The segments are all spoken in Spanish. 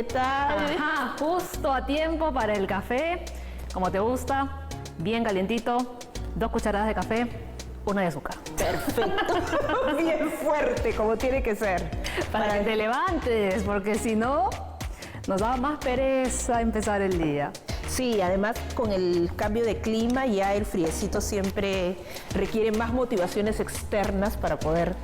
¿qué tal? Ajá, justo a tiempo para el café, como te gusta, bien calientito, 2 cucharadas de café, 1 de azúcar. Perfecto, bien fuerte, como tiene que ser. Para que te levantes, porque si no, nos da más pereza empezar el día. Sí, además con el cambio de clima ya el friecito siempre requiere más motivaciones externas para poder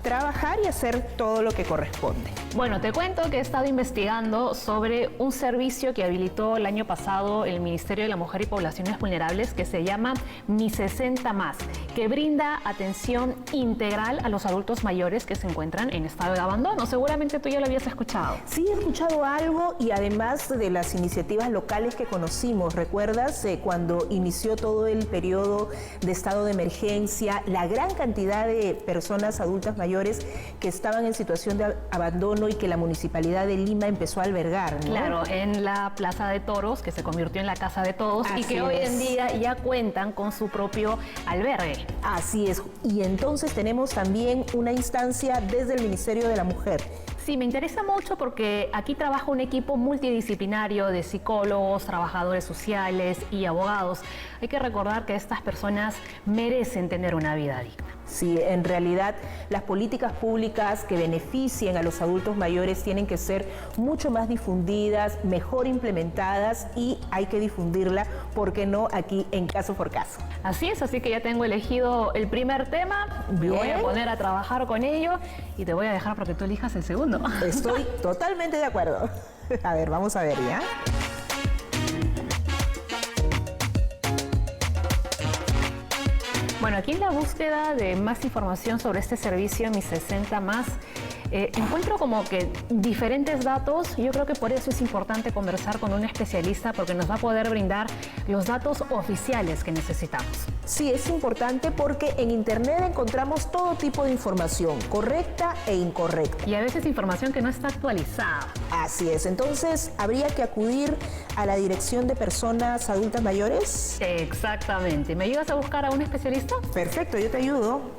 trabajar y hacer todo lo que corresponde. Bueno, te cuento que he estado investigando sobre un servicio que habilitó el año pasado el Ministerio de la Mujer y Poblaciones Vulnerables que se llama Mi 60 Más, que brinda atención integral a los adultos mayores que se encuentran en estado de abandono. Seguramente tú ya lo habías escuchado. Sí, he escuchado algo y además de las iniciativas locales que conocimos. ¿Recuerdas cuando inició todo el periodo de estado de emergencia, la gran cantidad de personas adultas mayores que estaban en situación de abandono y que la Municipalidad de Lima empezó a albergar, ¿no? Claro, en la Plaza de Toros, que se convirtió en la Casa de Todos y que hoy en día ya cuentan con su propio albergue. Así es. Y entonces tenemos también una instancia desde el Ministerio de la Mujer. Sí, me interesa mucho porque aquí trabaja un equipo multidisciplinario de psicólogos, trabajadores sociales y abogados. Hay que recordar que estas personas merecen tener una vida digna. Sí, en realidad las políticas públicas que beneficien a los adultos mayores tienen que ser mucho más difundidas, mejor implementadas y hay que difundirla, ¿por qué no?, aquí en Caso por Caso. Así es, así que ya tengo elegido el primer tema, me voy a poner a trabajar con ello y te voy a dejar para que tú elijas el segundo. Estoy totalmente de acuerdo. A ver, vamos a ver, ¿ya? Bueno, aquí en la búsqueda de más información sobre este servicio, Mi 60 Más, encuentro como que diferentes datos. Yo creo que por eso es importante conversar con un especialista porque nos va a poder brindar los datos oficiales que necesitamos. Sí, es importante porque en Internet encontramos todo tipo de información, correcta e incorrecta. Y a veces información que no está actualizada. Así es, entonces habría que acudir a la Dirección de Personas Adultas Mayores. Exactamente. ¿Me ayudas a buscar a un especialista? Perfecto, yo te ayudo.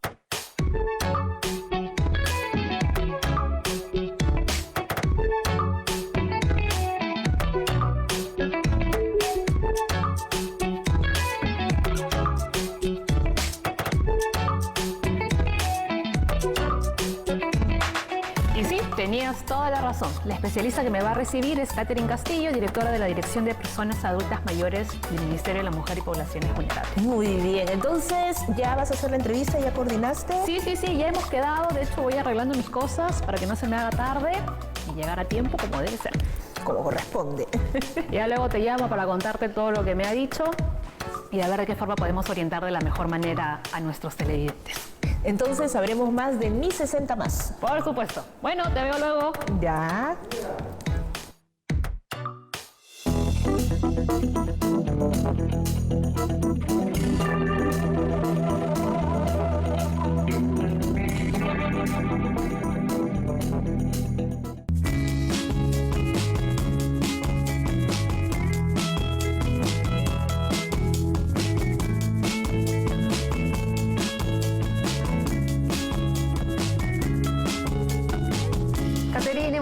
Tenías toda la razón. La especialista que me va a recibir es Catherine Castillo, directora de la Dirección de Personas Adultas Mayores del Ministerio de la Mujer y Poblaciones Vulnerables. Muy bien, entonces, ¿ya vas a hacer la entrevista? ¿Ya coordinaste? Sí, ya hemos quedado. De hecho, voy arreglando mis cosas para que no se me haga tarde y llegar a tiempo como debe ser. Como corresponde. Ya luego te llamo para contarte todo lo que me ha dicho y a ver de qué forma podemos orientar de la mejor manera a nuestros televidentes. Entonces sabremos más de Mi 60 Más. Por supuesto. Bueno, te veo luego. Ya.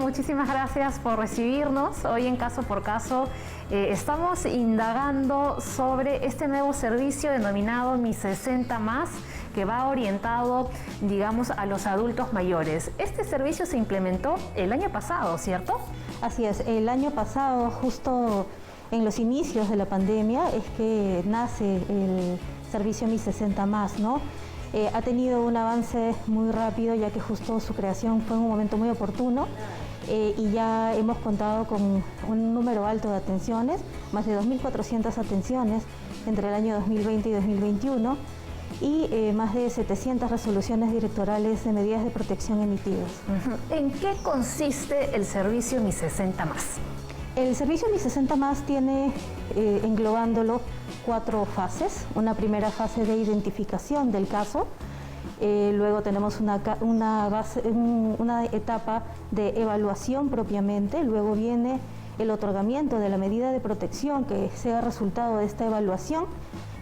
Muchísimas gracias por recibirnos. Hoy en Caso por Caso estamos indagando sobre este nuevo servicio denominado Mi 60 Más, que va orientado, digamos, a los adultos mayores. Este servicio se implementó el año pasado, ¿cierto? Así es, el año pasado, justo en los inicios de la pandemia, es que nace el servicio Mi 60 Más, ¿no? Ha tenido un avance muy rápido, ya que justo su creación fue en un momento muy oportuno. Y ya hemos contado con un número alto de atenciones, más de 2.400 atenciones entre el año 2020 y 2021 y más de 700 resoluciones directorales de medidas de protección emitidas. ¿En qué consiste el servicio Mi 60 Más? El servicio Mi 60 Más tiene, englobándolo, 4 fases. Una primera fase de identificación del caso. Luego tenemos una etapa de evaluación propiamente, luego viene el otorgamiento de la medida de protección que sea resultado de esta evaluación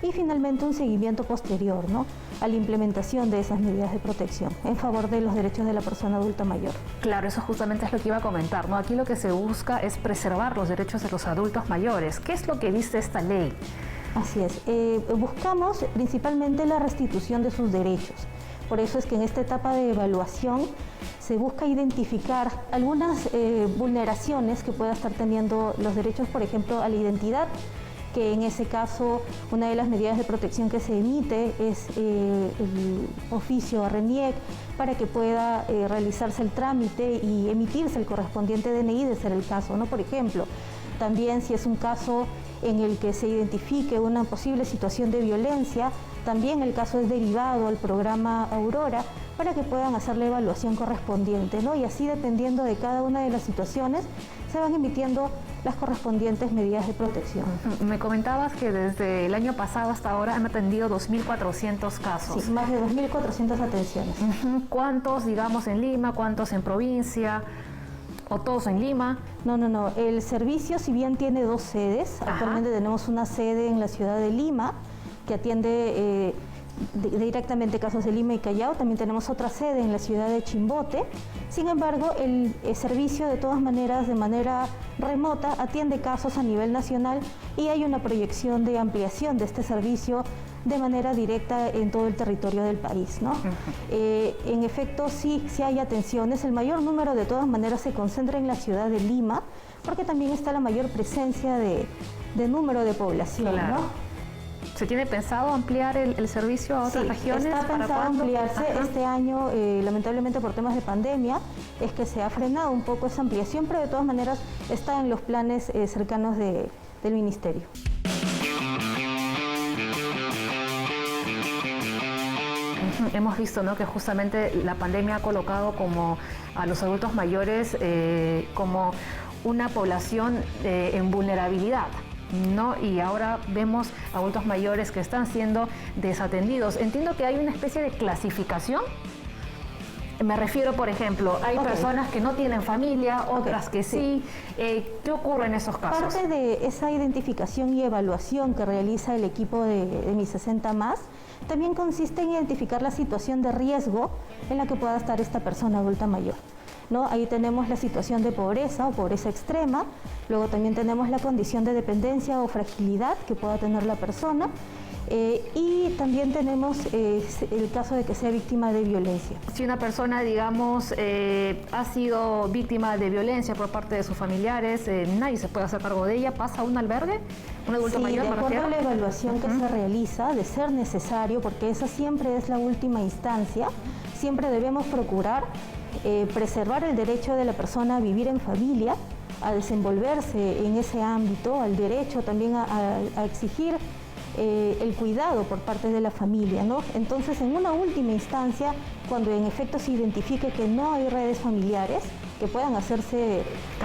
y finalmente un seguimiento posterior, ¿no?, a la implementación de esas medidas de protección en favor de los derechos de la persona adulta mayor. Claro, eso justamente es lo que iba a comentar, ¿no? Aquí lo que se busca es preservar los derechos de los adultos mayores. ¿Qué es lo que dice esta ley? Así es, buscamos principalmente la restitución de sus derechos. Por eso es que en esta etapa de evaluación se busca identificar algunas vulneraciones que pueda estar teniendo los derechos, por ejemplo, a la identidad, que en ese caso una de las medidas de protección que se emite es el oficio a RENIEC para que pueda realizarse el trámite y emitirse el correspondiente DNI de ser el caso, ¿no? Por ejemplo, también si es un caso en el que se identifique una posible situación de violencia, también el caso es derivado al programa Aurora para que puedan hacer la evaluación correspondiente, ¿no? Y así, dependiendo de cada una de las situaciones, se van emitiendo las correspondientes medidas de protección. Me comentabas que desde el año pasado hasta ahora han atendido 2.400 casos. Sí, más de 2.400 atenciones. ¿Cuántos, digamos, en Lima? ¿Cuántos en provincia? ¿O todos en Lima? No. El servicio, si bien tiene 2 sedes, actualmente tenemos una sede en la ciudad de Lima, que atiende directamente casos de Lima y Callao. También tenemos otra sede en la ciudad de Chimbote. Sin embargo, el servicio, de todas maneras, de manera remota, atiende casos a nivel nacional y hay una proyección de ampliación de este servicio de manera directa en todo el territorio del país, ¿no? En efecto, sí hay atenciones. El mayor número, de todas maneras, se concentra en la ciudad de Lima, porque también está la mayor presencia de número de población, claro, ¿no? ¿Se tiene pensado ampliar el servicio a otras regiones? Está pensado ampliarse. Este año, lamentablemente por temas de pandemia, es que se ha frenado un poco esa ampliación, pero de todas maneras está en los planes cercanos del Ministerio. Hemos visto, ¿no?, que justamente la pandemia ha colocado como a los adultos mayores como una población en vulnerabilidad, ¿no? Y ahora vemos adultos mayores que están siendo desatendidos. Entiendo que hay una especie de clasificación. Me refiero, por ejemplo, hay personas que no tienen familia, otras que sí. ¿Qué ocurre en esos casos? Parte de esa identificación y evaluación que realiza el equipo de Mi 60 Más también consiste en identificar la situación de riesgo en la que pueda estar esta persona adulta mayor, ¿no? Ahí tenemos la situación de pobreza o pobreza extrema, luego también tenemos la condición de dependencia o fragilidad que pueda tener la persona, y también tenemos el caso de que sea víctima de violencia. Si una persona, digamos, ha sido víctima de violencia por parte de sus familiares, nadie se puede hacer cargo de ella, ¿pasa a un albergue? ¿Un adulto mayor? De acuerdo a la evaluación que se realiza, de ser necesario, porque esa siempre es la última instancia, siempre debemos procurar preservar el derecho de la persona a vivir en familia, a desenvolverse en ese ámbito, al derecho también a exigir el cuidado por parte de la familia, ¿no? Entonces, en una última instancia, cuando en efecto se identifique que no hay redes familiares que puedan hacerse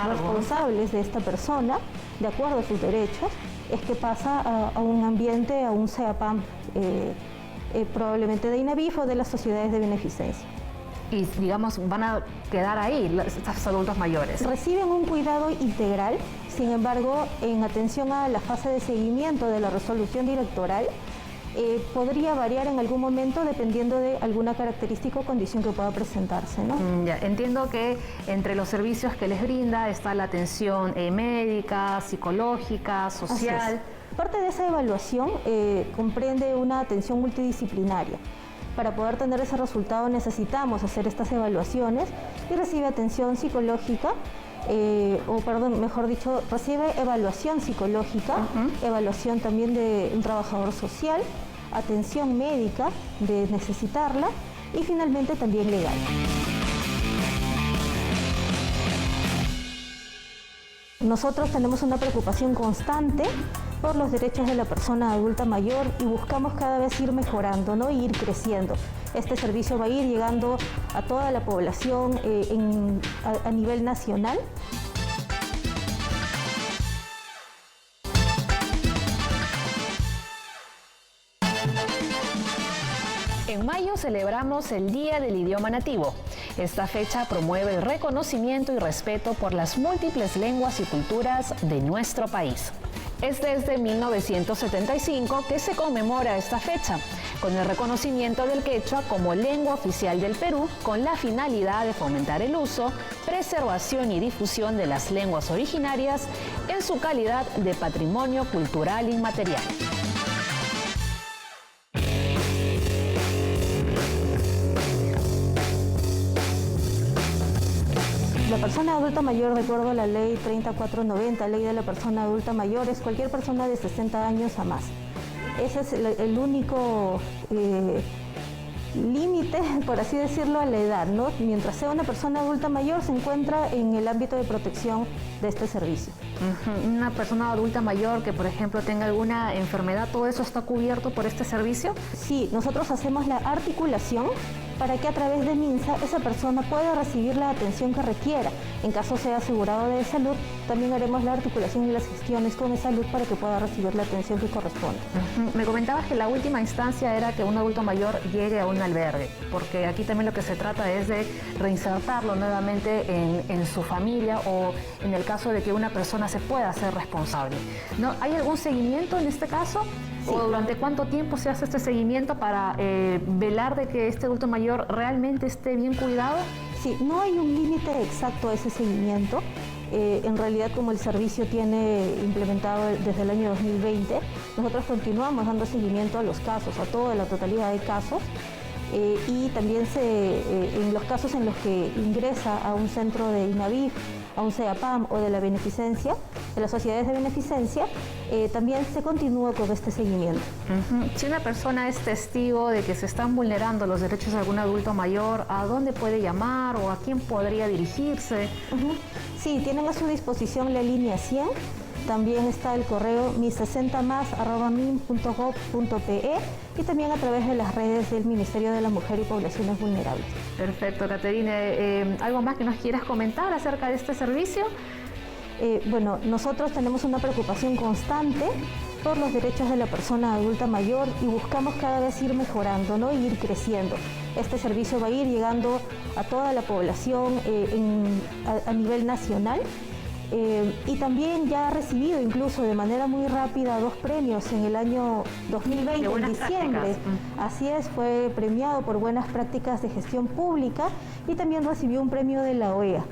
responsables de esta persona, de acuerdo a sus derechos, es que pasa a un ambiente, a un CEAPAM, probablemente de INAVIF o de las sociedades de beneficencia. Y, digamos, van a quedar ahí estos adultos mayores. Reciben un cuidado integral, sin embargo, en atención a la fase de seguimiento de la resolución directoral, podría variar en algún momento dependiendo de alguna característica o condición que pueda presentarse, ¿no? Ya, entiendo que entre los servicios que les brinda está la atención médica, psicológica, social. Parte de esa evaluación comprende una atención multidisciplinaria. Para poder tener ese resultado necesitamos hacer estas evaluaciones y recibe atención psicológica, recibe evaluación psicológica, evaluación también de un trabajador social, atención médica de necesitarla y finalmente también legal. Nosotros tenemos una preocupación constante por los derechos de la persona adulta mayor y buscamos cada vez ir mejorando, ¿no? Y ir creciendo. Este servicio va a ir llegando a toda la población a nivel nacional. En mayo celebramos el Día del Idioma Nativo. Esta fecha promueve el reconocimiento y respeto por las múltiples lenguas y culturas de nuestro país. Es desde 1975 que se conmemora esta fecha, con el reconocimiento del quechua como lengua oficial del Perú, con la finalidad de fomentar el uso, preservación y difusión de las lenguas originarias en su calidad de patrimonio cultural inmaterial. La persona adulta mayor, de acuerdo a la ley 3490, ley de la persona adulta mayor, es cualquier persona de 60 años a más. Ese es el único límite, por así decirlo, a la edad, ¿no? Mientras sea una persona adulta mayor, se encuentra en el ámbito de protección de este servicio. Una persona adulta mayor que, por ejemplo, tenga alguna enfermedad, ¿todo eso está cubierto por este servicio? Sí, nosotros hacemos la articulación para que a través de MINSA esa persona pueda recibir la atención que requiera. En caso sea asegurado de salud, también haremos la articulación y las gestiones con salud para que pueda recibir la atención que corresponde. Me comentabas que la última instancia era que un adulto mayor llegue a un albergue, porque aquí también lo que se trata es de reinsertarlo nuevamente en su familia, o en el caso de que una persona se pueda hacer responsable, ¿no? ¿Hay algún seguimiento en este caso? Sí. ¿O durante cuánto tiempo se hace este seguimiento para velar de que este adulto mayor realmente esté bien cuidado? Sí, no hay un límite exacto a ese seguimiento. En realidad, como el servicio tiene implementado desde el año 2020, nosotros continuamos dando seguimiento a los casos, a toda la totalidad de casos. Y también en los casos en los que ingresa a un centro de INAVIF, a un CEAPAM o de la beneficencia, de las sociedades de beneficencia, también se continúa con este seguimiento. Si una persona es testigo de que se están vulnerando los derechos de algún adulto mayor, ¿a dónde puede llamar o a quién podría dirigirse? Sí, tienen a su disposición la línea 100. También está el correo mi60mas@min.gov.pe y también a través de las redes del Ministerio de la Mujer y Poblaciones Vulnerables. Perfecto, Caterine. ¿Algo más que nos quieras comentar acerca de este servicio? Bueno, nosotros tenemos una preocupación constante por los derechos de la persona adulta mayor y buscamos cada vez ir mejorando, ¿no? Y ir creciendo. Este servicio va a ir llegando a toda la población a nivel nacional. Y también ya ha recibido incluso de manera muy rápida 2 premios en el año 2020, en diciembre. Así es, fue premiado por buenas prácticas de gestión pública y también recibió un premio de la OEA.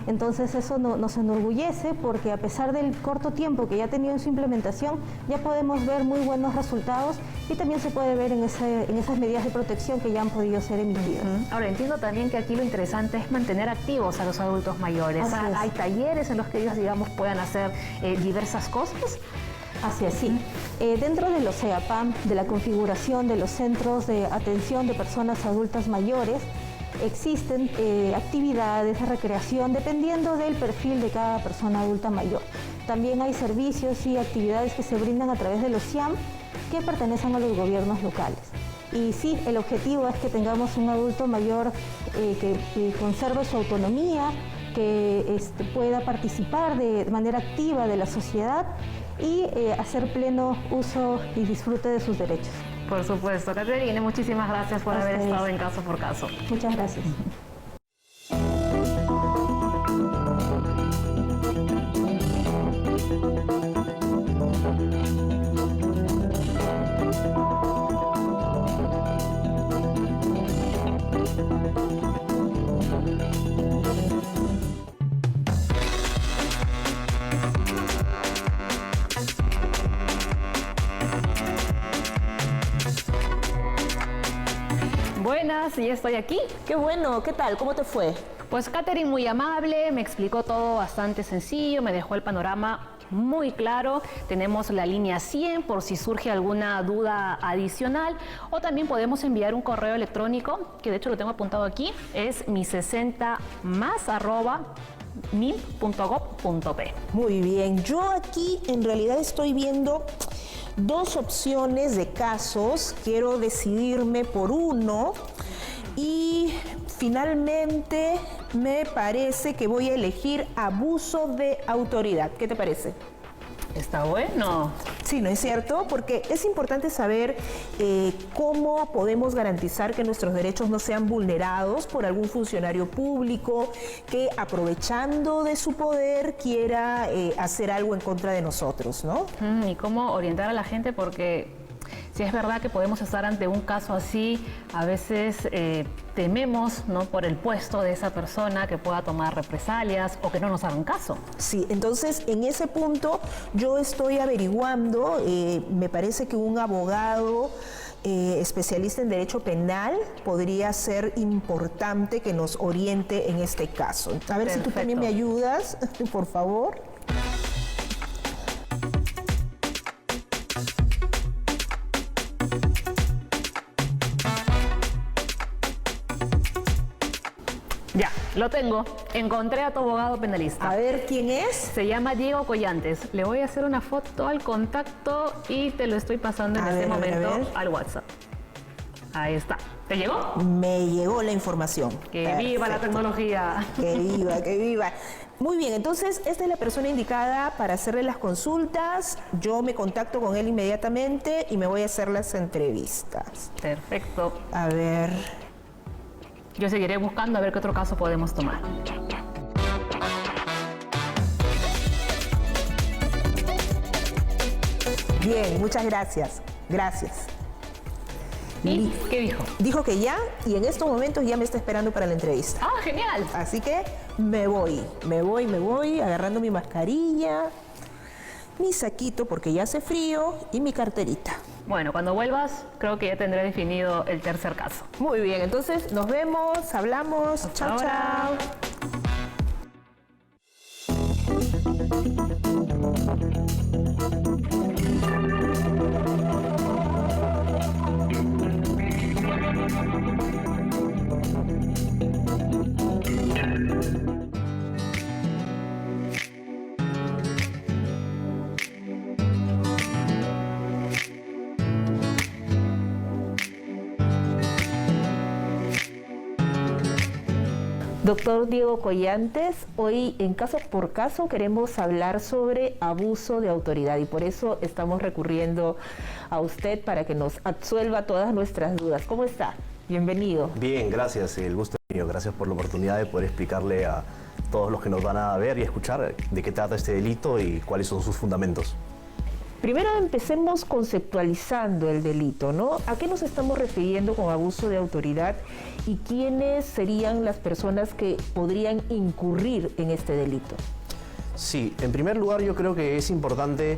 Entonces eso nos enorgullece porque a pesar del corto tiempo que ya ha tenido en su implementación, ya podemos ver muy buenos resultados y también se puede ver en esas medidas de protección que ya han podido ser emitidas. Ahora, entiendo también que aquí lo interesante es mantener activos a los adultos mayores. ¿Hay talleres en los que ellos, digamos, puedan hacer diversas cosas? Así es, sí. Dentro de los CEAPAM, de la configuración de los centros de atención de personas adultas mayores, existen actividades de recreación dependiendo del perfil de cada persona adulta mayor. También hay servicios y actividades que se brindan a través de los CIAM que pertenecen a los gobiernos locales. Y sí, el objetivo es que tengamos un adulto mayor que conserve su autonomía, que pueda participar de manera activa de la sociedad y hacer pleno uso y disfrute de sus derechos. Por supuesto. Caterine, muchísimas gracias por haber estado en Caso por Caso. Muchas gracias. Buenas, y estoy aquí. Qué bueno, ¿qué tal? ¿Cómo te fue? Pues Caterine muy amable, me explicó todo bastante sencillo, me dejó el panorama muy claro. Tenemos la línea 100 por si surge alguna duda adicional, o también podemos enviar un correo electrónico, que de hecho lo tengo apuntado aquí, es mi60mas@min.gov.pe. Muy bien, yo aquí en realidad estoy viendo 2 opciones de casos, quiero decidirme por uno y finalmente me parece que voy a elegir abuso de autoridad. ¿Qué te parece? Está bueno. Sí, ¿no es cierto? Porque es importante saber cómo podemos garantizar que nuestros derechos no sean vulnerados por algún funcionario público que, aprovechando de su poder, quiera hacer algo en contra de nosotros, ¿no? Y cómo orientar a la gente, porque si es verdad que podemos estar ante un caso así, a veces tememos, ¿no?, por el puesto de esa persona que pueda tomar represalias o que no nos hagan caso. Sí, entonces en ese punto yo estoy averiguando, me parece que un abogado especialista en derecho penal podría ser importante que nos oriente en este caso. A ver, si tú también me ayudas, por favor. Ya, lo tengo. Encontré a tu abogado penalista. A ver, ¿quién es? Se llama Diego Collantes. Le voy a hacer una foto al contacto y te lo estoy pasando en este momento al WhatsApp. Ahí está. ¿Te llegó? Me llegó la información. ¡Que Perfecto. viva la tecnología! ¡Que viva, que viva! Muy bien, entonces esta es la persona indicada para hacerle las consultas. Yo me contacto con él inmediatamente y me voy a hacer las entrevistas. Perfecto. A ver... Yo seguiré buscando a ver qué otro caso podemos tomar. Bien, muchas gracias. Gracias. ¿Y qué dijo? Dijo que ya, y en estos momentos ya me está esperando para la entrevista. ¡Ah, genial! Así que me voy, agarrando mi mascarilla, mi saquito porque ya hace frío y mi carterita. Bueno, cuando vuelvas, creo que ya tendré definido el tercer caso. Muy bien, entonces nos vemos, hablamos. Hasta Chao, ahora. Doctor Diego Collantes, hoy en Caso por Caso queremos hablar sobre abuso de autoridad y por eso estamos recurriendo a usted para que nos absuelva todas nuestras dudas. ¿Cómo está? Bienvenido. Bien, gracias. El gusto es mío. Gracias por la oportunidad de poder explicarle a todos los que nos van a ver y escuchar de qué trata este delito y cuáles son sus fundamentos. Primero empecemos conceptualizando el delito, ¿no? ¿A qué nos estamos refiriendo con abuso de autoridad y quiénes serían las personas que podrían incurrir en este delito? Sí, en primer lugar yo creo que es importante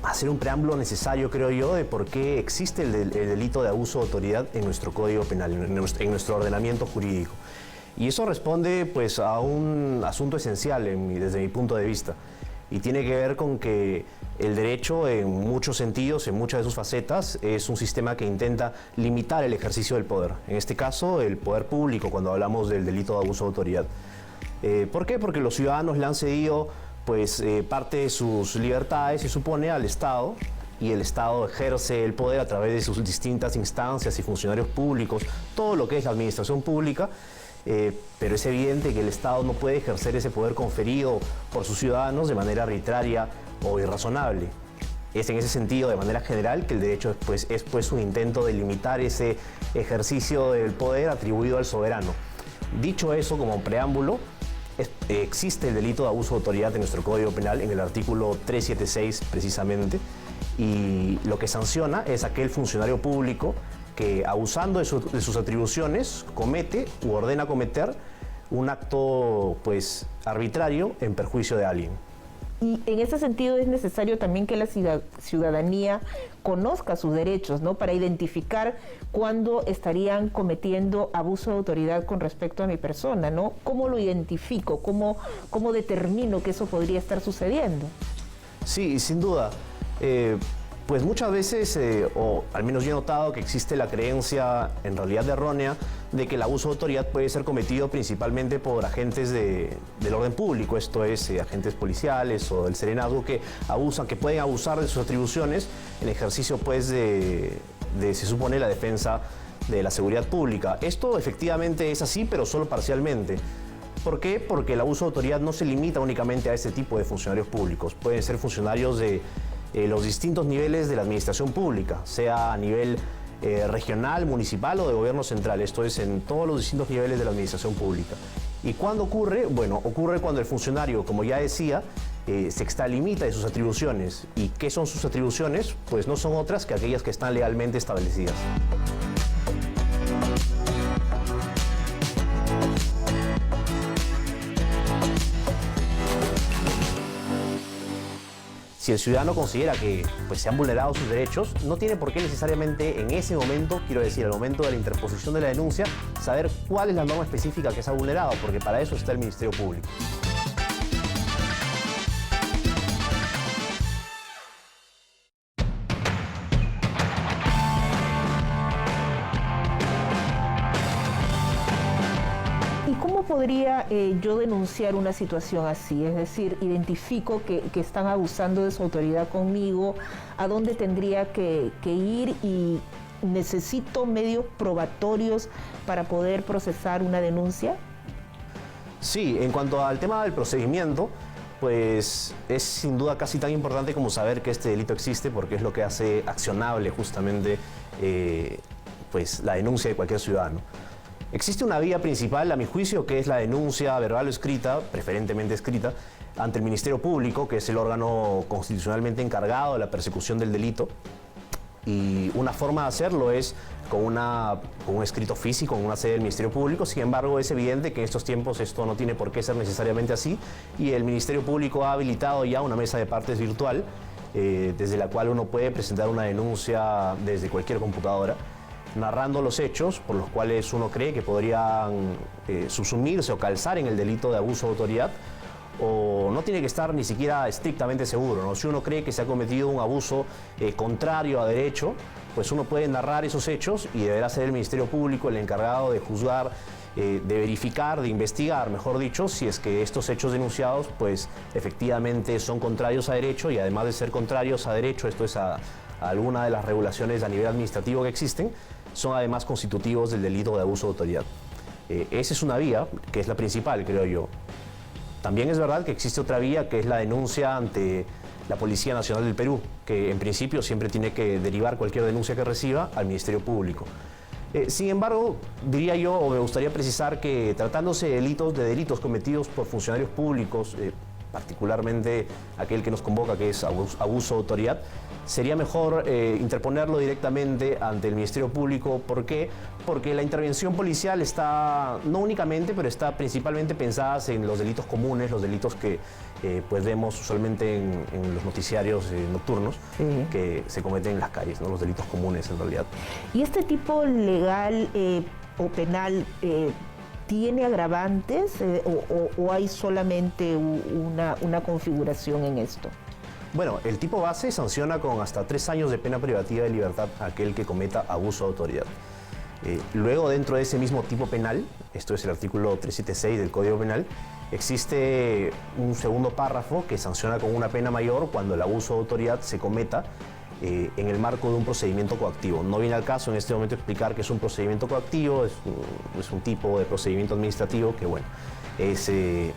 hacer un preámbulo necesario, creo yo, de por qué existe el delito de abuso de autoridad en nuestro Código Penal, en nuestro ordenamiento jurídico. Y eso responde pues a un asunto esencial desde mi punto de vista. Y tiene que ver con que el derecho, en muchos sentidos, en muchas de sus facetas, es un sistema que intenta limitar el ejercicio del poder. En este caso, el poder público, cuando hablamos del delito de abuso de autoridad. ¿Por qué? Porque los ciudadanos le han cedido pues, parte de sus libertades, se supone, al Estado, y el Estado ejerce el poder a través de sus distintas instancias y funcionarios públicos, todo lo que es la administración pública. Pero es evidente que el Estado no puede ejercer ese poder conferido por sus ciudadanos de manera arbitraria o irrazonable. Es en ese sentido, de manera general, que el derecho es un intento de limitar ese ejercicio del poder atribuido al soberano. Dicho eso, como preámbulo, existe el delito de abuso de autoridad en nuestro Código Penal, en el artículo 376 precisamente, y lo que sanciona es aquel funcionario público que, abusando de sus atribuciones, comete u ordena cometer un acto pues, arbitrario en perjuicio de alguien. Y en ese sentido es necesario también que la ciudadanía conozca sus derechos, ¿no? Para identificar cuándo estarían cometiendo abuso de autoridad con respecto a mi persona, ¿no? ¿Cómo lo identifico? ¿Cómo determino que eso podría estar sucediendo? Sí, sin duda. Pues muchas veces, o al menos yo he notado que existe la creencia, en realidad errónea, de que el abuso de autoridad puede ser cometido principalmente por agentes del orden público, esto es, agentes policiales o del serenazgo que pueden abusar de sus atribuciones en ejercicio pues se supone, la defensa de la seguridad pública. Esto efectivamente es así, pero solo parcialmente. ¿Por qué? Porque el abuso de autoridad no se limita únicamente a este tipo de funcionarios públicos. Pueden ser funcionarios de los distintos niveles de la administración pública, sea a nivel regional, municipal o de gobierno central, esto es en todos los distintos niveles de la administración pública. ¿Y cuándo ocurre? Bueno, ocurre cuando el funcionario, como ya decía, se extralimita de sus atribuciones. ¿Y qué son sus atribuciones? Pues no son otras que aquellas que están legalmente establecidas. Si el ciudadano considera que se han vulnerado sus derechos, no tiene por qué necesariamente en ese momento, quiero decir, al momento de la interposición de la denuncia, saber cuál es la norma específica que se ha vulnerado, porque para eso está el Ministerio Público. ¿Cómo podría yo denunciar una situación así? Es decir, identifico que están abusando de su autoridad conmigo, ¿a dónde tendría que ir? Y necesito medios probatorios para poder procesar una denuncia. Sí, en cuanto al tema del procedimiento, pues es sin duda casi tan importante como saber que este delito existe, porque es lo que hace accionable justamente la denuncia de cualquier ciudadano. Existe una vía principal, a mi juicio, que es la denuncia verbal o escrita, preferentemente escrita, ante el Ministerio Público, que es el órgano constitucionalmente encargado de la persecución del delito. Y una forma de hacerlo es con un escrito físico en una sede del Ministerio Público. Sin embargo, es evidente que en estos tiempos esto no tiene por qué ser necesariamente así, y el Ministerio Público ha habilitado ya una mesa de partes virtual, desde la cual uno puede presentar una denuncia desde cualquier computadora, narrando los hechos por los cuales uno cree que podrían subsumirse o calzar en el delito de abuso de autoridad, o no tiene que estar ni siquiera estrictamente seguro, ¿no? Si uno cree que se ha cometido un abuso contrario a derecho, pues uno puede narrar esos hechos y deberá ser el Ministerio Público el encargado de juzgar, de verificar, de investigar, mejor dicho, si es que estos hechos denunciados pues efectivamente son contrarios a derecho, y además de ser contrarios a derecho, esto es a alguna de las regulaciones a nivel administrativo que existen, son además constitutivos del delito de abuso de autoridad. Esa es una vía, que es la principal, creo yo. También es verdad que existe otra vía, que es la denuncia ante la Policía Nacional del Perú, que en principio siempre tiene que derivar cualquier denuncia que reciba al Ministerio Público. Sin embargo, diría yo, o me gustaría precisar, que tratándose de delitos cometidos por funcionarios públicos, particularmente aquel que nos convoca, que es abuso de autoridad, sería mejor interponerlo directamente ante el Ministerio Público. ¿Por qué? Porque la intervención policial está, no únicamente, pero está principalmente pensada en los delitos comunes, los delitos que pues vemos usualmente en los noticiarios nocturnos, sí, que se cometen en las calles, ¿no? Los delitos comunes en realidad. ¿Y este tipo legal o penal tiene agravantes o hay solamente una configuración en esto? Bueno, el tipo base sanciona con hasta 3 años de pena privativa de libertad a aquel que cometa abuso de autoridad. Luego, dentro de ese mismo tipo penal, esto es el artículo 376 del Código Penal, existe un segundo párrafo que sanciona con una pena mayor cuando el abuso de autoridad se cometa en el marco de un procedimiento coactivo. No viene al caso en este momento explicar qué es un procedimiento coactivo, es un tipo de procedimiento administrativo que, bueno,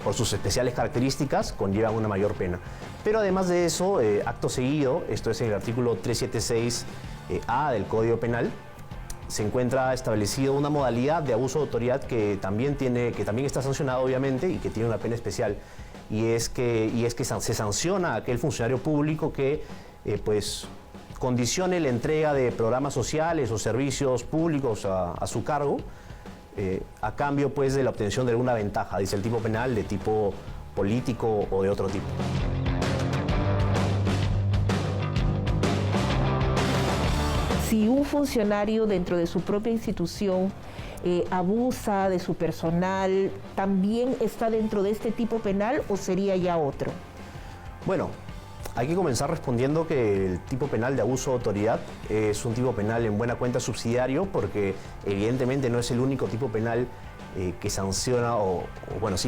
por sus especiales características conllevan una mayor pena. Pero además de eso, acto seguido, esto es en el artículo 376A del Código Penal, se encuentra establecido una modalidad de abuso de autoridad que también está sancionado, obviamente, y que tiene una pena especial, y es que se sanciona a aquel funcionario público que condicione la entrega de programas sociales o servicios públicos a su cargo, a cambio pues de la obtención de alguna ventaja, dice el tipo penal, de tipo político o de otro tipo. Si un funcionario dentro de su propia institución abusa de su personal, ¿también está dentro de este tipo penal o sería ya otro? Bueno, hay que comenzar respondiendo que el tipo penal de abuso de autoridad es un tipo penal en buena cuenta subsidiario, porque evidentemente no es el único tipo penal que sanciona,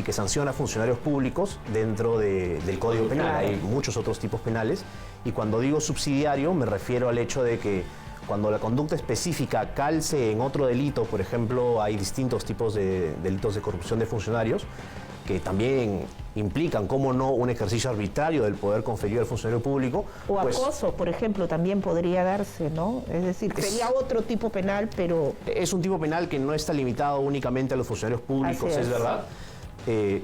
que sanciona a funcionarios públicos dentro del Código Penal. Hay muchos otros tipos penales, y cuando digo subsidiario me refiero al hecho de que, cuando la conducta específica calce en otro delito, por ejemplo, hay distintos tipos de delitos de corrupción de funcionarios que también implican, cómo no, un ejercicio arbitrario del poder conferido al funcionario público. O acoso, por ejemplo, también podría darse, ¿no? Es decir, sería otro tipo penal, pero... Es un tipo penal que no está limitado únicamente a los funcionarios públicos, es verdad.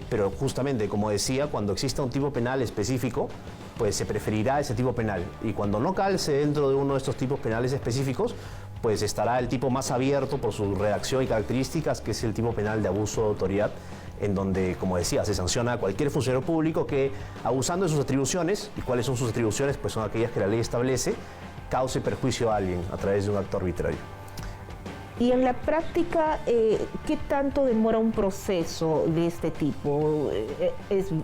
Pero justamente, como decía, cuando exista un tipo penal específico, pues se preferirá ese tipo penal. Y cuando no calce dentro de uno de estos tipos penales específicos, pues estará el tipo más abierto por su redacción y características, que es el tipo penal de abuso de autoridad, en donde, como decía, se sanciona a cualquier funcionario público que, abusando de sus atribuciones, ¿y cuáles son sus atribuciones? Pues son aquellas que la ley establece, cause perjuicio a alguien a través de un acto arbitrario. Y en la práctica, ¿qué tanto demora un proceso de este tipo?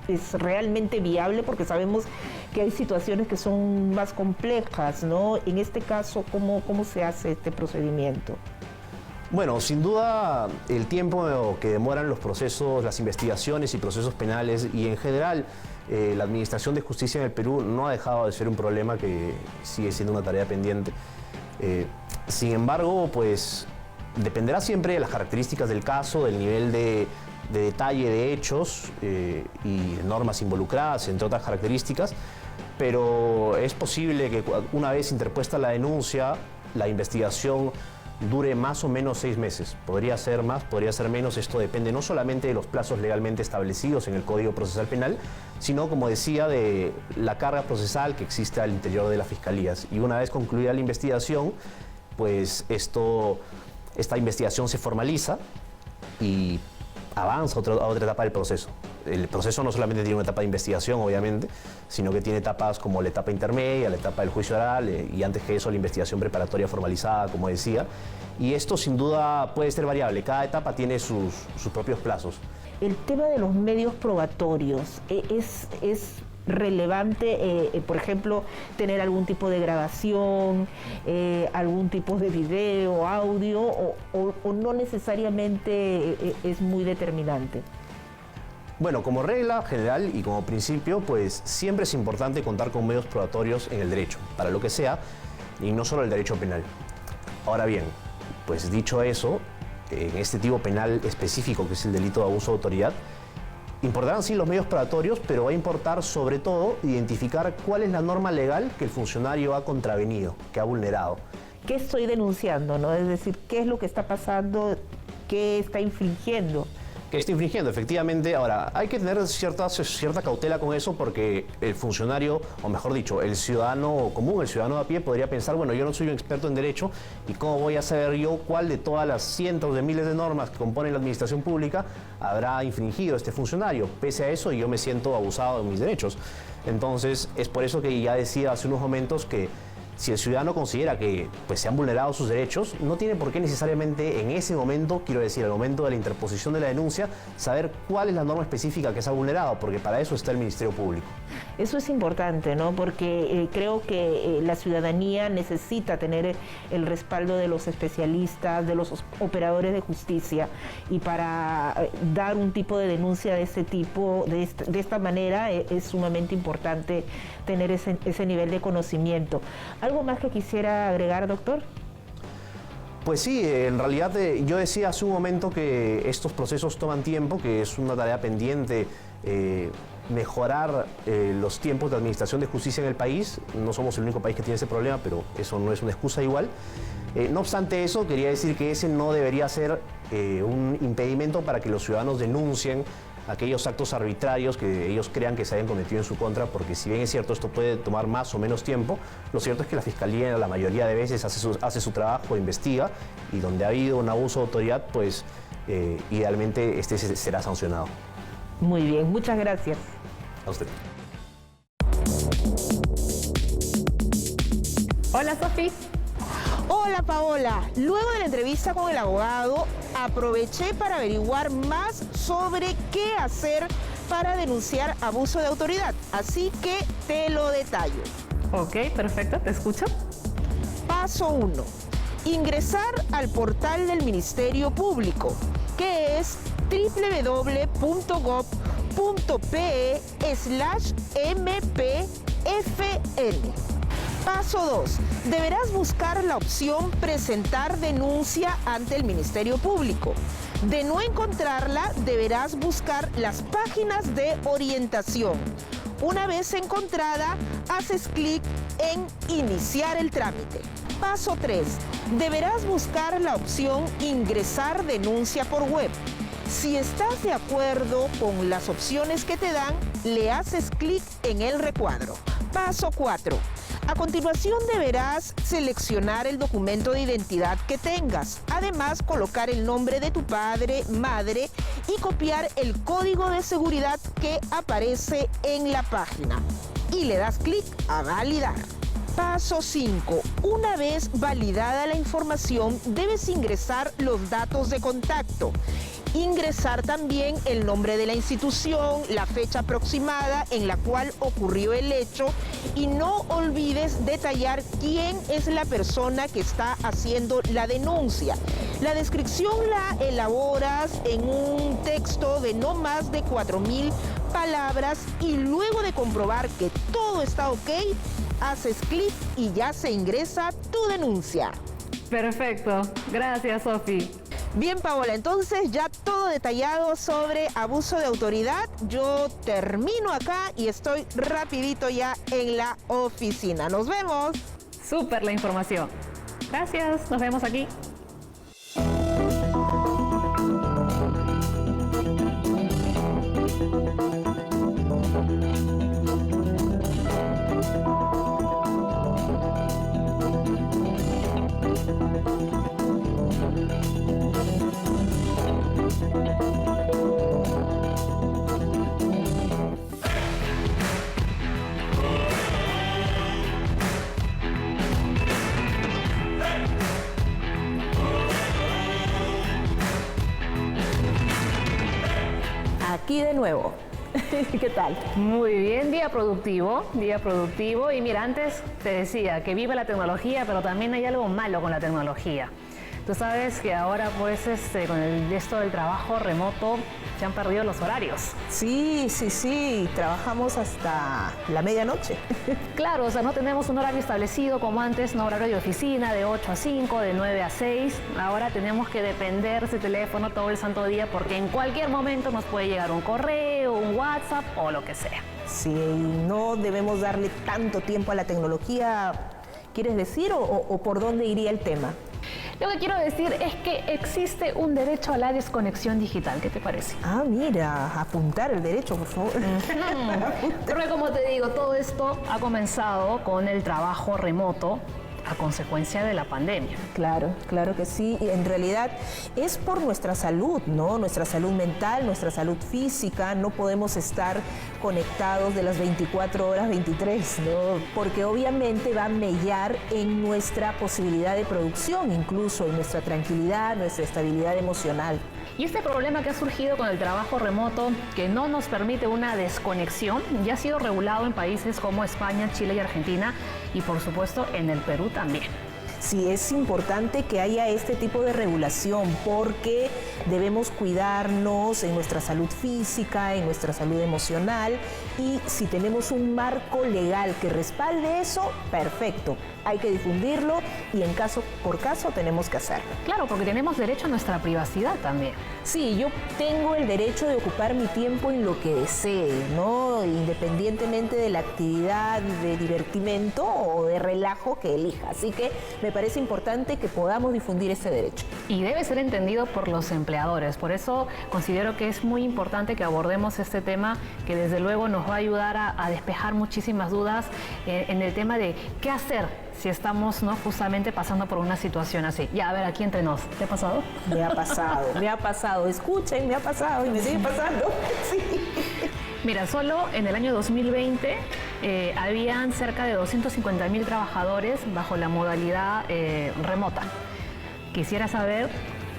¿Es realmente viable? Porque sabemos que hay situaciones que son más complejas, ¿no? En este caso, ¿cómo se hace este procedimiento? Bueno, sin duda el tiempo que demoran los procesos, las investigaciones y procesos penales y en general la administración de justicia en el Perú no ha dejado de ser un problema que sigue siendo una tarea pendiente. Sin embargo, pues dependerá siempre de las características del caso, del nivel de detalle de hechos y normas involucradas, entre otras características, pero es posible que una vez interpuesta la denuncia, la investigación dure más o menos 6 meses. Podría ser más, podría ser menos. Esto depende no solamente de los plazos legalmente establecidos en el Código Procesal Penal, sino, como decía, de la carga procesal que existe al interior de las fiscalías. Y una vez concluida la investigación, pues esta investigación se formaliza y avanza a otra etapa del proceso. El proceso no solamente tiene una etapa de investigación, obviamente, sino que tiene etapas como la etapa intermedia, la etapa del juicio oral y antes que eso la investigación preparatoria formalizada, como decía. Y esto sin duda puede ser variable, cada etapa tiene sus propios plazos. El tema de los medios probatorios es relevante, por ejemplo, tener algún tipo de grabación, algún tipo de video, audio, o no necesariamente es muy determinante. Bueno, como regla general y como principio, pues siempre es importante contar con medios probatorios en el derecho, para lo que sea, y no solo el derecho penal. Ahora bien, pues dicho eso, en este tipo penal específico, que es el delito de abuso de autoridad, importarán sí los medios probatorios, pero va a importar sobre todo identificar cuál es la norma legal que el funcionario ha contravenido, que ha vulnerado. ¿Qué estoy denunciando, no? Es decir, ¿qué es lo que está pasando? ¿Qué está infringiendo? Que está infringiendo, efectivamente. Ahora, hay que tener cierta cautela con eso porque el funcionario, o mejor dicho, el ciudadano común, el ciudadano a pie, podría pensar, bueno, yo no soy un experto en derecho y cómo voy a saber yo cuál de todas las cientos de miles de normas que componen la administración pública habrá infringido este funcionario. Pese a eso, yo me siento abusado de mis derechos. Entonces, es por eso que ya decía hace unos momentos que si el ciudadano considera que pues, se han vulnerado sus derechos, no tiene por qué necesariamente en ese momento, quiero decir, al momento de la interposición de la denuncia, saber cuál es la norma específica que se ha vulnerado, porque para eso está el Ministerio Público. Eso es importante, ¿no? Porque creo que la ciudadanía necesita tener el respaldo de los especialistas, de los operadores de justicia, y para dar un tipo de denuncia de este tipo, de esta manera, es sumamente importante tener ese nivel de conocimiento. ¿Algo más que quisiera agregar, doctor? Pues sí, en realidad yo decía hace un momento que estos procesos toman tiempo, que es una tarea pendiente mejorar los tiempos de administración de justicia en el país. No somos el único país que tiene ese problema, pero eso no es una excusa igual. No obstante eso, quería decir que ese no debería ser un impedimento para que los ciudadanos denuncien aquellos actos arbitrarios que ellos crean que se hayan cometido en su contra, porque si bien es cierto esto puede tomar más o menos tiempo, lo cierto es que la Fiscalía la mayoría de veces hace su trabajo, investiga, y donde ha habido un abuso de autoridad, pues idealmente este será sancionado. Muy bien, muchas gracias. A usted. Hola, Sofi. Hola, Paola. Luego de la entrevista con el abogado, aproveché para averiguar más sobre qué hacer para denunciar abuso de autoridad. Así que te lo detallo. Ok, perfecto, te escucho. Paso 1. Ingresar al portal del Ministerio Público, que es www.gov.pe/mpfn. Paso 2. Deberás buscar la opción presentar denuncia ante el Ministerio Público. De no encontrarla, deberás buscar las páginas de orientación. Una vez encontrada, haces clic en iniciar el trámite. Paso 3. Deberás buscar la opción ingresar denuncia por web. Si estás de acuerdo con las opciones que te dan, le haces clic en el recuadro. Paso 4. A continuación deberás seleccionar el documento de identidad que tengas. Además, colocar el nombre de tu padre, madre y copiar el código de seguridad que aparece en la página. Y le das clic a validar. Paso 5. Una vez validada la información, debes ingresar los datos de contacto. Ingresar también el nombre de la institución, la fecha aproximada en la cual ocurrió el hecho y no olvides detallar quién es la persona que está haciendo la denuncia. La descripción la elaboras en un texto de no más de 4.000 palabras y luego de comprobar que todo está ok, haces clic y ya se ingresa tu denuncia. Perfecto. Gracias, Sofi. Bien, Paola, entonces ya todo detallado sobre abuso de autoridad. Yo termino acá y estoy rapidito ya en la oficina. Nos vemos. Súper la información. Gracias. Nos vemos aquí. Aquí de nuevo. ¿Qué tal? Muy bien, día productivo. Y mira, antes te decía que vive la tecnología, pero también hay algo malo con la tecnología. Tú sabes que ahora pues con esto del trabajo remoto se han perdido los horarios. Sí, trabajamos hasta la medianoche. Claro, o sea, no tenemos un horario establecido como antes, no horario de oficina de 8 a 5, de 9 a 6. Ahora tenemos que depender de ese teléfono todo el santo día porque en cualquier momento nos puede llegar un correo, un WhatsApp o lo que sea. Sí, no debemos darle tanto tiempo a la tecnología, ¿quieres decir? ¿O por dónde iría el tema? Lo que quiero decir es que existe un derecho a la desconexión digital. ¿Qué te parece? Ah, mira, apuntar el derecho, por favor. Porque como te digo, todo esto ha comenzado con el trabajo remoto a consecuencia de la pandemia. Claro que sí. Y en realidad es por nuestra salud, ¿no? Nuestra salud mental, nuestra salud física. No podemos estar conectados de las 24 horas 23, ¿no? Porque obviamente va a mellar en nuestra posibilidad de producción, incluso en nuestra tranquilidad, nuestra estabilidad emocional. Y este problema que ha surgido con el trabajo remoto, que no nos permite una desconexión, ya ha sido regulado en países como España, Chile y Argentina, y por supuesto en el Perú también. Sí, es importante que haya este tipo de regulación porque debemos cuidarnos en nuestra salud física, en nuestra salud emocional y si tenemos un marco legal que respalde eso, perfecto. Hay que difundirlo y en caso por caso tenemos que hacerlo. Claro, porque tenemos derecho a nuestra privacidad también. Sí, yo tengo el derecho de ocupar mi tiempo en lo que desee, ¿no? Independientemente de la actividad de divertimento o de relajo que elija. Así que me parece importante que podamos difundir ese derecho. Y debe ser entendido por los empleadores. Por eso considero que es muy importante que abordemos este tema que desde luego nos va a ayudar a despejar muchísimas dudas en el tema de qué hacer si estamos justamente pasando por una situación así. Ya, a ver, aquí entre nos, ¿te ha pasado? Me ha pasado. Escuchen, me ha pasado y me sigue pasando. Sí. Mira, solo en el año 2020 habían cerca de 250.000 trabajadores bajo la modalidad remota. Quisiera saber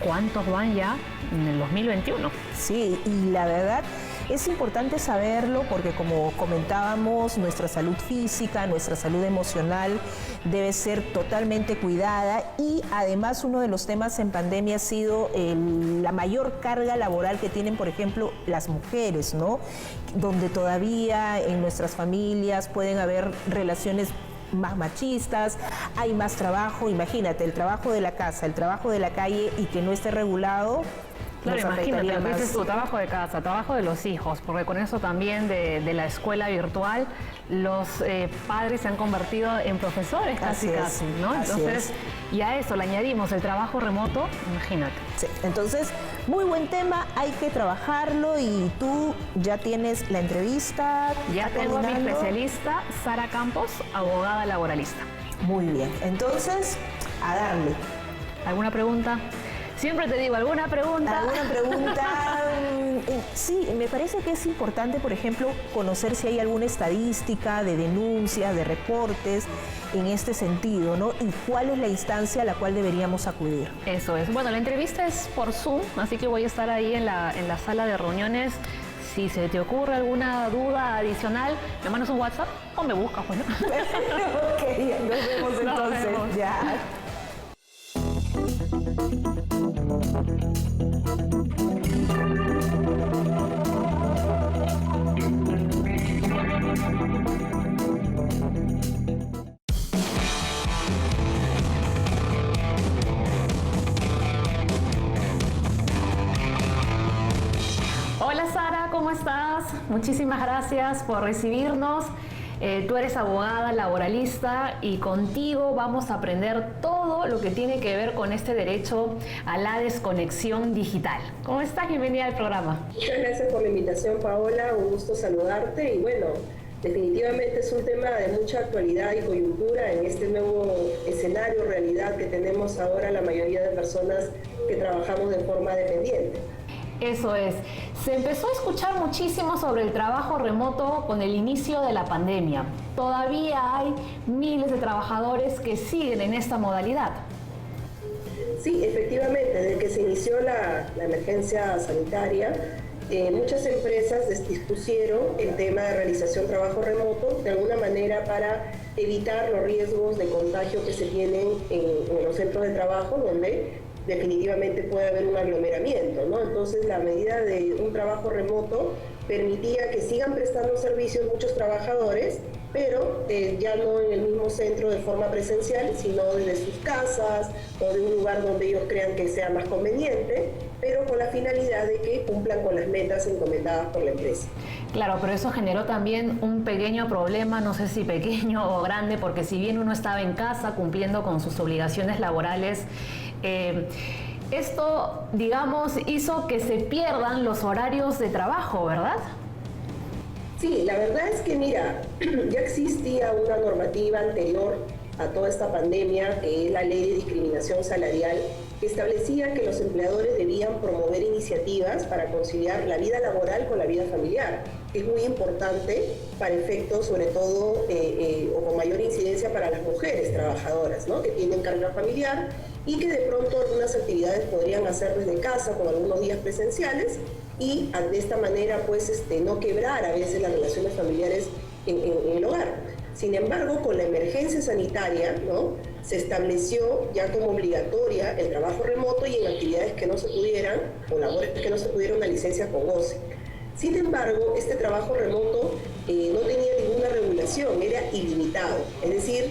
cuántos van ya en el 2021. Sí, y la verdad es importante saberlo porque como comentábamos, nuestra salud física, nuestra salud emocional debe ser totalmente cuidada y además uno de los temas en pandemia ha sido la mayor carga laboral que tienen, por ejemplo, las mujeres, ¿no? Donde todavía en nuestras familias pueden haber relaciones más machistas, hay más trabajo. Imagínate, el trabajo de la casa, el trabajo de la calle y que no esté regulado. Claro, nos imagínate, afectaría lo que más. dices tú, trabajo de casa, trabajo de los hijos, porque con eso también de la escuela virtual, los padres se han convertido en profesores Así es, casi, ¿no? así Entonces, es. y a eso le añadimos el trabajo remoto, imagínate. Sí, entonces, muy buen tema, hay que trabajarlo y tú ya tienes la entrevista. Ya ¿está tengo a mi coordinando? especialista, Sara Campos, abogada laboralista. Muy bien, entonces, a darle. ¿Alguna pregunta? Siempre te digo, ¿alguna pregunta? ¿Alguna pregunta? Sí, me parece que es importante, por ejemplo, conocer si hay alguna estadística de denuncias, de reportes en este sentido, ¿no? Y cuál es la instancia a la cual deberíamos acudir. Eso es. Bueno, la entrevista es por Zoom, así que voy a estar ahí en la sala de reuniones. Si se te ocurre alguna duda adicional, me mandas un WhatsApp o me buscas, bueno. Ok, nos vemos entonces. vemos. Ya. Hola Sara, ¿cómo estás? Muchísimas gracias por recibirnos. Tú eres abogada laboralista y contigo vamos a aprender todo lo que tiene que ver con este derecho a la desconexión digital. ¿Cómo estás? Bienvenida al programa. Muchas gracias por la invitación, Paola. Un gusto saludarte y bueno, definitivamente es un tema de mucha actualidad y coyuntura en este nuevo escenario, realidad que tenemos ahora la mayoría de personas que trabajamos de forma dependiente. Eso es. Se empezó a escuchar muchísimo sobre el trabajo remoto con el inicio de la pandemia. Todavía hay miles de trabajadores que siguen en esta modalidad. Sí, efectivamente, desde que se inició la emergencia sanitaria, muchas empresas dispusieron el tema de realización trabajo remoto de alguna manera para evitar los riesgos de contagio que se tienen en los centros de trabajo, donde definitivamente puede haber un aglomeramiento, ¿no? Entonces, la medida de un trabajo remoto permitía que sigan prestando servicios muchos trabajadores, pero ya no en el mismo centro de forma presencial, sino desde sus casas o de un lugar donde ellos crean que sea más conveniente, pero con la finalidad de que cumplan con las metas encomendadas por la empresa. Claro, pero eso generó también un pequeño problema, no sé si pequeño o grande, porque si bien uno estaba en casa cumpliendo con sus obligaciones laborales, esto, digamos, hizo que se pierdan los horarios de trabajo, ¿verdad? Sí, la verdad es que, mira, ya existía una normativa anterior a toda esta pandemia, que es la Ley de Discriminación Salarial, que establecía que los empleadores debían promover iniciativas para conciliar la vida laboral con la vida familiar, que es muy importante para efectos, sobre todo, o con mayor incidencia para las mujeres trabajadoras, ¿no?, que tienen carga familiar y que de pronto algunas actividades podrían hacer desde casa con algunos días presenciales y de esta manera pues no quebrar a veces las relaciones familiares en el hogar. Sin embargo, con la emergencia sanitaria, ¿no?, se estableció ya como obligatoria el trabajo remoto y en actividades que no se pudieran o labores que no se pudieran, una licencia con goce. Sin embargo, este trabajo remoto no tenía ninguna regulación, era ilimitado, es decir,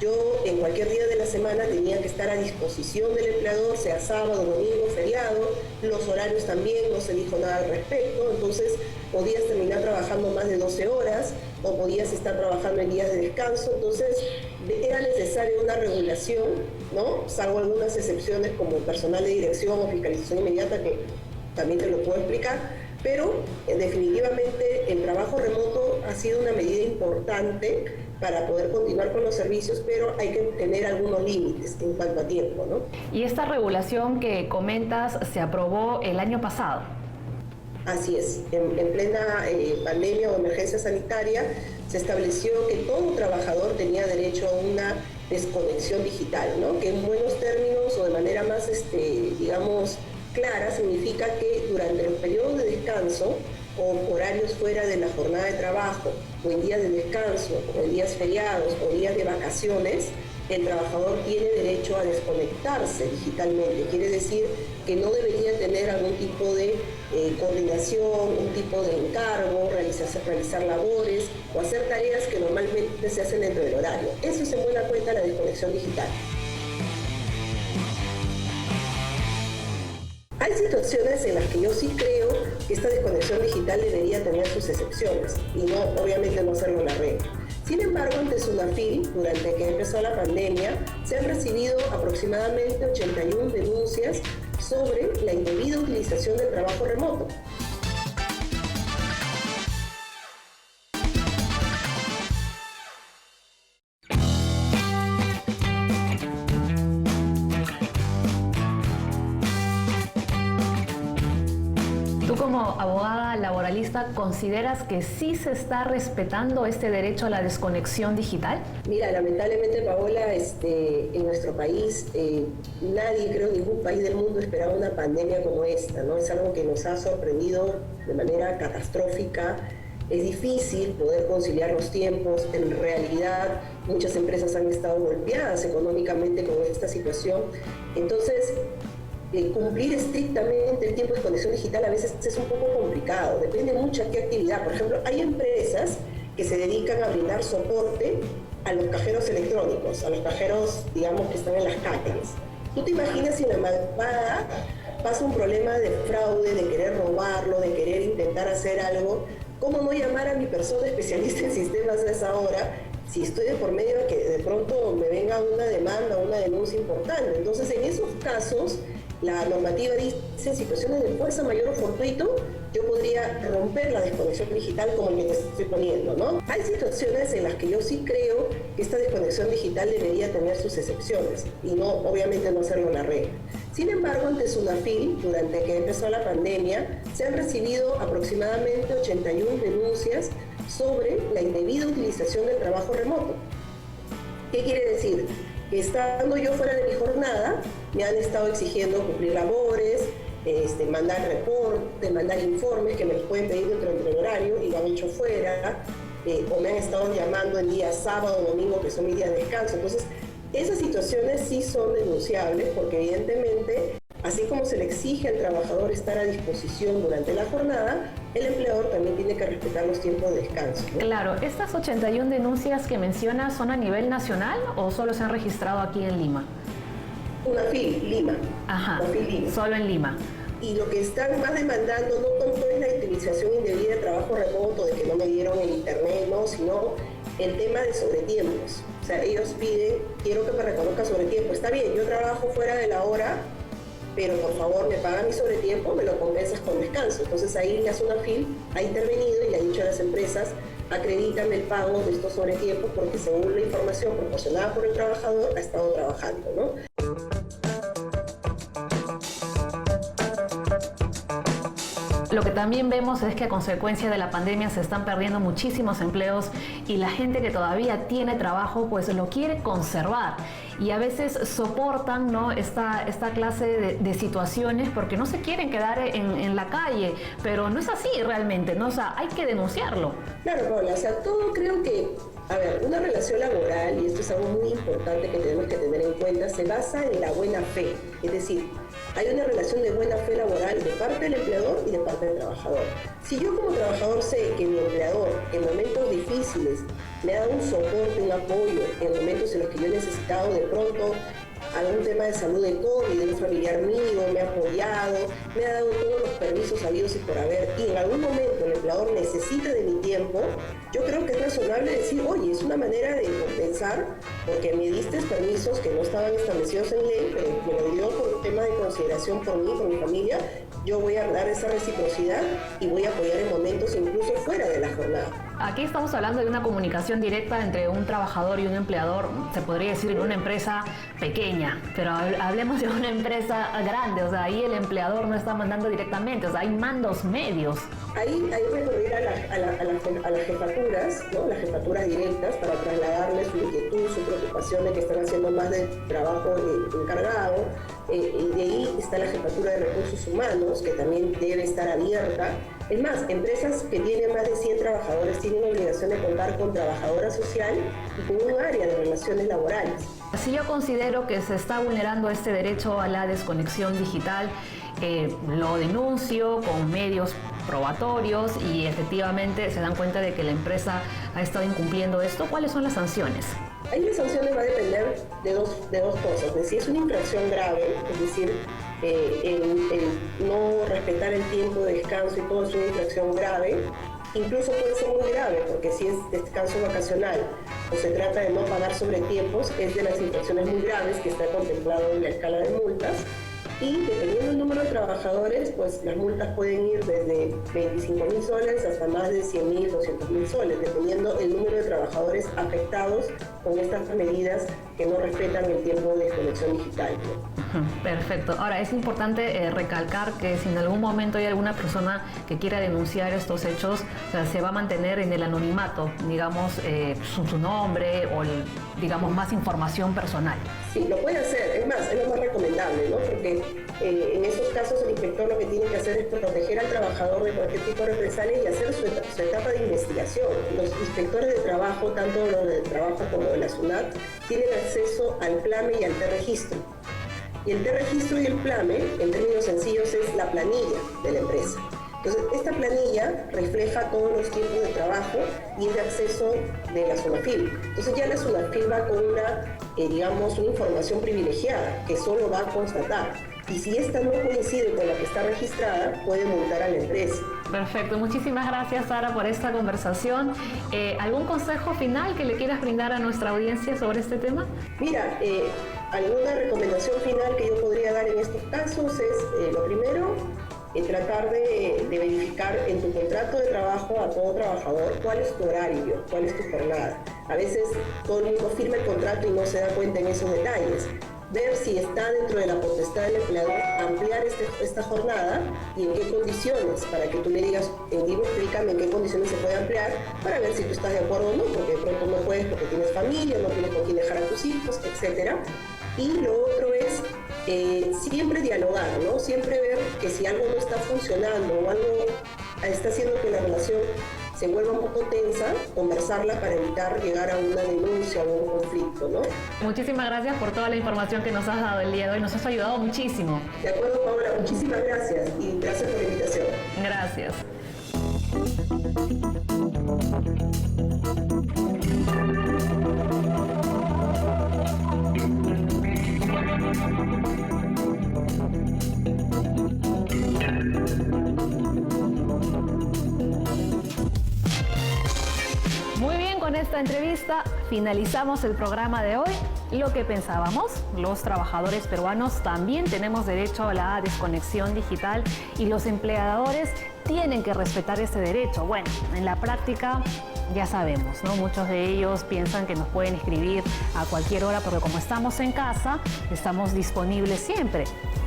yo en cualquier día de la semana tenía que estar a disposición del empleador, sea sábado, domingo, feriado, los horarios también, no se dijo nada al respecto, entonces podías terminar trabajando más de 12 horas o podías estar trabajando en días de descanso, entonces era necesaria una regulación, ¿no?, salvo algunas excepciones como personal de dirección o fiscalización inmediata, que también te lo puedo explicar, pero definitivamente el trabajo remoto ha sido una medida importante para poder continuar con los servicios, pero hay que tener algunos límites en cuanto a tiempo, ¿no? Y esta regulación que comentas se aprobó el año pasado. Así es, en plena pandemia o emergencia sanitaria se estableció que todo trabajador tenía derecho a una desconexión digital, ¿no?, que en buenos términos o de manera más, digamos, clara, significa que durante los periodos de descanso o horarios fuera de la jornada de trabajo, o en días de descanso, o en días feriados, o días de vacaciones, el trabajador tiene derecho a desconectarse digitalmente. Quiere decir que no debería tener algún tipo de coordinación, un tipo de encargo, realizar labores o hacer tareas que normalmente se hacen dentro del horario. Eso es en buena cuenta la desconexión digital. Hay situaciones en las que yo sí creo que esta desconexión digital debería tener sus excepciones y no, obviamente, no hacerlo la regla. Sin embargo, ante SUNAFIL, durante que empezó la pandemia, se han recibido aproximadamente 81 denuncias sobre la indebida utilización del trabajo remoto. Tú, como abogada laboralista, ¿consideras que sí se está respetando este derecho a la desconexión digital? Mira, lamentablemente, Paola, en nuestro país, nadie, creo, ningún país del mundo esperaba una pandemia como esta, ¿no? Es algo que nos ha sorprendido de manera catastrófica. Es difícil poder conciliar los tiempos. En realidad, muchas empresas han estado golpeadas económicamente con esta situación. Entonces, cumplir estrictamente el tiempo de conexión digital a veces es un poco complicado, depende mucho de qué actividad. Por ejemplo, hay empresas que se dedican a brindar soporte a los cajeros electrónicos, a los cajeros, digamos, que están en las calles. ¿Tú te imaginas si en la madrugada pasa un problema de fraude, de querer robarlo, de querer intentar hacer algo? ¿Cómo no llamar a mi persona especialista en sistemas a esa hora si estoy de por medio de que de pronto me venga una demanda, una denuncia importante? Entonces, en esos casos, la normativa dice, en situaciones de fuerza mayor o fortuito, yo podría romper la desconexión digital como el que te estoy poniendo, ¿no? Hay situaciones en las que yo sí creo que esta desconexión digital debería tener sus excepciones y no, obviamente, no hacerlo la regla. Sin embargo, ante SUNAFIL, durante que empezó la pandemia, se han recibido aproximadamente 81 denuncias sobre la indebida utilización del trabajo remoto. ¿Qué quiere decir? Que estando yo fuera de mi jornada, me han estado exigiendo cumplir labores, mandar reportes, mandar informes que me los pueden pedir dentro del horario y lo han hecho fuera, o me han estado llamando el día sábado o domingo, que son mis días de descanso. Entonces, esas situaciones sí son denunciables porque, evidentemente, así como se le exige al trabajador estar a disposición durante la jornada, el empleador también tiene que respetar los tiempos de descanso, ¿no? Claro, ¿estas 81 denuncias que mencionas son a nivel nacional o solo se han registrado aquí en Lima? SUNAFIL, Lima. Ajá, SUNAFIL, Lima. solo en Lima. Y lo que están más demandando no tanto es la utilización indebida de trabajo remoto, de que no me dieron el internet, no, sino el tema de sobretiempos. O sea, ellos piden, quiero que me reconozca sobretiempo. Está bien, yo trabajo fuera de la hora, pero por favor me paga mi sobretiempo, me lo compensas con descanso. Entonces ahí la SUNAFIL ha intervenido y le ha dicho a las empresas, acredítame el pago de estos sobretiempos porque, según la información proporcionada por el trabajador, ha estado trabajando, ¿no? Lo que también vemos es que a consecuencia de la pandemia se están perdiendo muchísimos empleos y la gente que todavía tiene trabajo pues lo quiere conservar y a veces soportan, ¿no?, esta clase de situaciones porque no se quieren quedar en la calle, pero no es así realmente, ¿no? O sea, hay que denunciarlo. Claro, Paula, o sea, todo creo que, a ver, una relación laboral, y esto es algo muy importante que tenemos que tener en cuenta, se basa en la buena fe, es decir, hay una relación de buena fe laboral de parte del empleador y de parte del trabajador. Si yo como trabajador sé que mi empleador en momentos difíciles me ha dado un soporte, un apoyo, en momentos en los que yo he necesitado de pronto algún tema de salud de COVID, de un familiar mío, me ha apoyado, me ha dado todos los permisos habidos y por haber, y en algún momento el empleador necesita de mi tiempo, yo creo que es razonable decir, oye, es una manera de compensar porque me diste permisos que no estaban establecidos en ley, pero me lo dio por un tema de consideración por mí, por mi familia, yo voy a dar esa reciprocidad y voy a apoyar en momentos incluso fuera de la jornada. Aquí estamos hablando de una comunicación directa entre un trabajador y un empleador, se podría decir en una empresa pequeña, pero hablemos de una empresa grande, o sea, ahí el empleador no está mandando directamente, o sea, hay mandos medios. Ahí recurrir a las jefaturas, ¿no?, las jefaturas directas para trasladarles su inquietud, su preocupación de que están haciendo más de trabajo encargado, y de ahí está la Jefatura de Recursos Humanos, que también debe estar abierta. Es más, empresas que tienen más de 100 trabajadores tienen obligación de contar con trabajadora social y con un área de relaciones laborales. Si yo considero que se está vulnerando este derecho a la desconexión digital, lo denuncio con medios probatorios y efectivamente se dan cuenta de que la empresa ha estado incumpliendo esto, ¿cuáles son las sanciones? Ahí las sanciones va a depender de dos cosas, de si es una infracción grave, es decir, el no respetar el tiempo de descanso y todo es una infracción grave. Incluso puede ser muy grave, porque si es descanso vacacional o se trata de no pagar sobre tiempos, es de las infracciones muy graves que está contemplado en la escala de multas. Y dependiendo del número de trabajadores, pues las multas pueden ir desde 25.000 soles hasta más de 100.000, 200.000 soles, dependiendo el número de trabajadores afectados con estas medidas que no respetan el tiempo de desconexión digital, ¿no? Perfecto. Ahora, es importante recalcar que si en algún momento hay alguna persona que quiera denunciar estos hechos, o sea, se va a mantener en el anonimato, digamos, su nombre o, digamos, más información personal. Sí, lo puede hacer, es más, es lo más recomendable, ¿no? Porque en esos casos el inspector lo que tiene que hacer es proteger al trabajador de cualquier tipo de represalia y hacer su etapa de investigación. Los inspectores de trabajo, tanto los de trabajo como de la SUNAT, tienen acceso al PLAME y al T-Registro. Y el T-Registro y el PLAME, en términos sencillos, es la planilla de la empresa. Entonces, esta planilla refleja todos los tiempos de trabajo y es de acceso de la SUNAFIL. Entonces, ya la SUNAFIL va con una información privilegiada que solo va a constatar. Y si esta no coincide con la que está registrada, puede multar a la empresa. Perfecto. Muchísimas gracias, Sara, por esta conversación. ¿Algún consejo final que le quieras brindar a nuestra audiencia sobre este tema? Mira, alguna recomendación final que yo podría dar en estos casos es, lo primero, tratar de verificar en tu contrato de trabajo a todo trabajador cuál es tu horario, cuál es tu jornada. A veces todo el mundo firma el contrato y no se da cuenta en esos detalles. Ver si está dentro de la potestad del empleador ampliar esta jornada y en qué condiciones, para que tú le digas, explícame en qué condiciones se puede ampliar, para ver si tú estás de acuerdo o no, porque de pronto no puedes porque tienes familia, no tienes con quién dejar a tus hijos, etc. Y lo otro es siempre dialogar, ¿no? Siempre ver que si algo no está funcionando o algo está haciendo que la relación se vuelva un poco tensa, conversarla para evitar llegar a una denuncia o un conflicto, ¿no? Muchísimas gracias por toda la información que nos has dado el día de hoy, nos has ayudado muchísimo. De acuerdo, Paola, muchísimas gracias y gracias por la invitación. Gracias. Muy bien, con esta entrevista finalizamos el programa de hoy. Lo que pensábamos, los trabajadores peruanos también tenemos derecho a la desconexión digital y los empleadores tienen que respetar ese derecho. Bueno, en la práctica ya sabemos, ¿no? Muchos de ellos piensan que nos pueden escribir a cualquier hora porque como estamos en casa, estamos disponibles siempre.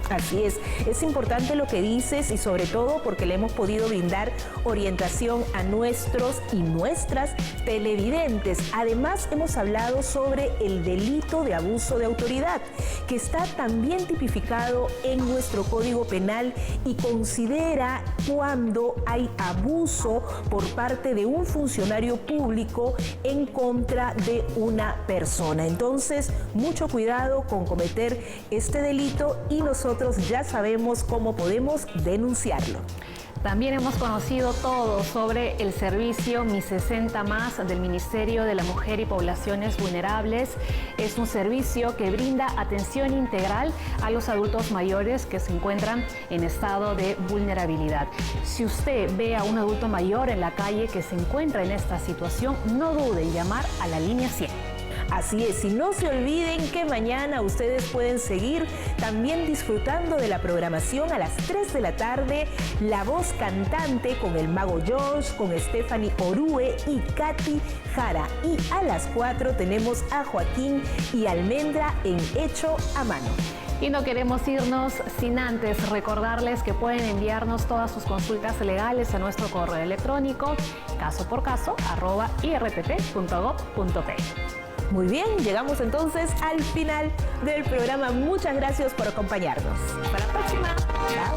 Así es importante lo que dices y sobre todo porque le hemos podido brindar orientación a nuestros y nuestras televidentes. Además, hemos hablado sobre el delito de abuso de autoridad, que está también tipificado en nuestro Código Penal y considera cuando hay abuso por parte de un funcionario público en contra de una persona. Entonces, mucho cuidado con cometer este delito y nosotros ya sabemos cómo podemos denunciarlo. También hemos conocido todo sobre el servicio Mi 60 Más del Ministerio de la Mujer y Poblaciones Vulnerables. Es un servicio que brinda atención integral a los adultos mayores que se encuentran en estado de vulnerabilidad. Si usted ve a un adulto mayor en la calle que se encuentra en esta situación, no dude en llamar a la línea 100. Así es, y no se olviden que mañana ustedes pueden seguir también disfrutando de la programación a las 3 de la tarde, La Voz Cantante con el Mago George, con Stephanie Orue y Katy Jara. Y a las 4 tenemos a Joaquín y Almendra en Hecho a Mano. Y no queremos irnos sin antes recordarles que pueden enviarnos todas sus consultas legales a nuestro correo electrónico casoporcaso@irtt.gov.p. Muy bien, llegamos entonces al final del programa. Muchas gracias por acompañarnos. Hasta la próxima. Chao.